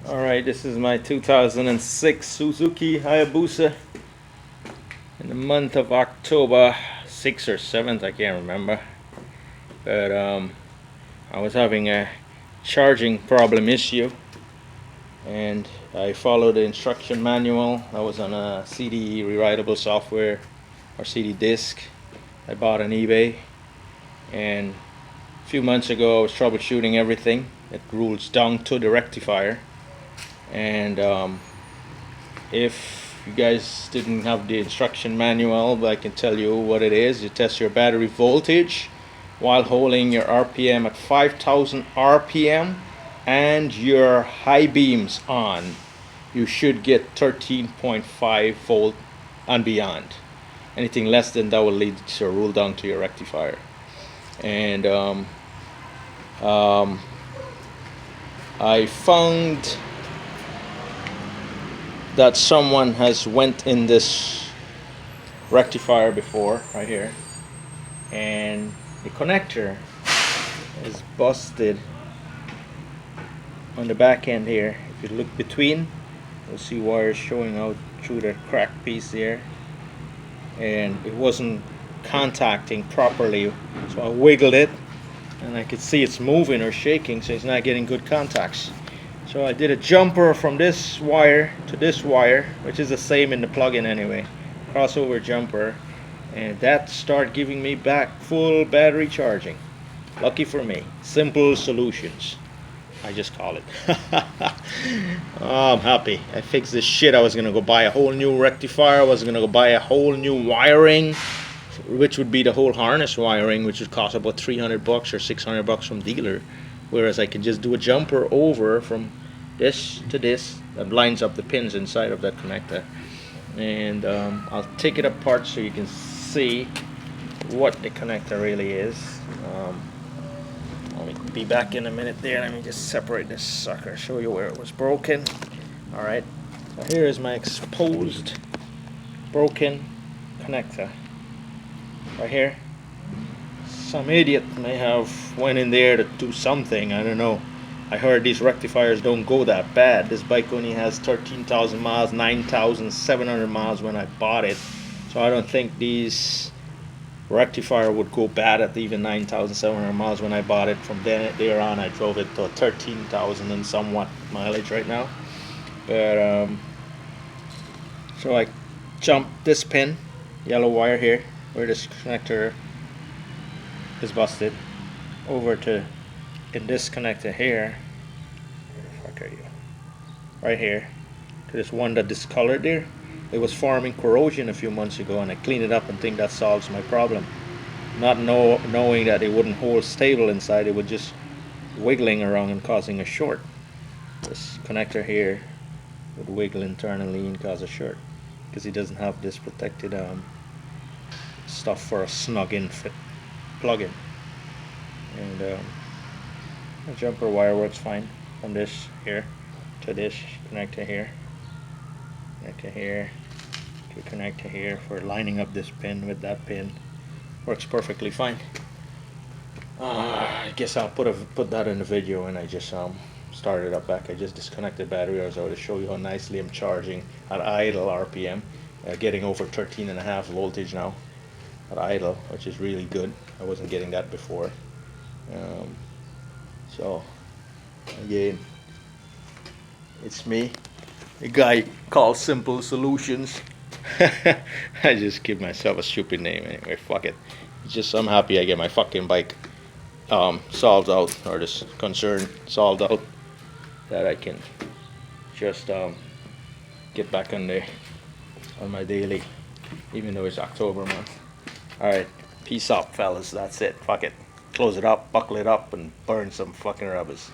Alright, this is my 2006 Suzuki Hayabusa in the month of October 6th or 7th, I can't remember. But I was having a charging problem issue, and I followed the instruction manual. I was on a CD rewritable software or CD disc I bought on eBay, and a few months ago I was troubleshooting everything. It rules down to the rectifier. And if you guys didn't have the instruction manual, but I can tell you what it is. You test your battery voltage while holding your RPM at 5000 RPM and your high beams on. You should get 13.5 volt and beyond. Anything less than that will lead to a rule down to your rectifier. And I found that someone has went in this rectifier before, right here, and the connector is busted on the back end here. If you look between, you'll see wires showing out through the crack piece there, and it wasn't contacting properly, so I wiggled it and I could see it's moving or shaking, so it's not getting good contacts. So I did a jumper from this wire to this wire, which is the same in the plug-in anyway, crossover jumper, and that started giving me back full battery charging. Lucky for me. Simple solutions, I just call it. Oh, I'm happy. I fixed this shit. I was gonna go buy a whole new rectifier. I was gonna go buy a whole new wiring, which would be the whole harness wiring, which would cost about $300 or $600 from dealer. Whereas I can just do a jumper over from this to this that lines up the pins inside of that connector. And I'll take it apart so you can see what the connector really is. I'll be back in a minute there. Let me just separate this sucker, show you where it was broken. Alright, so here is my exposed broken connector. Right here. Some idiot may have went in there to do something, I don't know. I heard these rectifiers don't go that bad. This bike only has 13,000 miles, 9,700 miles when I bought it. So I don't think these rectifier would go bad at even 9,700 miles when I bought it. From there on I drove it to 13,000 and somewhat mileage right now. But so I jumped this pin, yellow wire here, where this connector is busted, over to in this connector here. Where the fuck are you? Right here, to this one that discolored there. It was forming corrosion a few months ago, and I cleaned it up and think that solves my problem. Not knowing that it wouldn't hold stable inside, it would just wiggling around and causing a short. This connector here would wiggle internally and cause a short because it doesn't have this protected stuff for a snug-in fit plug-in. And the jumper wire works fine from this here to this connector here, to connector here for lining up this pin with that pin. Works perfectly fine. I guess I'll put that in the video when I just started up back. I just disconnected battery. I was able to show you how nicely I'm charging at idle RPM, getting over 13.5 voltage now at idle, which is really good. I wasn't getting that before. So again, it's me, a guy called Simple Solutions. I just give myself a stupid name anyway. Fuck it. It's just I'm happy I get my fucking bike solved out, or this concern solved out, that I can just get back on my daily, even though it's October month. Alright, peace out, fellas. That's it. Fuck it. Close it up, buckle it up, and burn some fucking rubbers.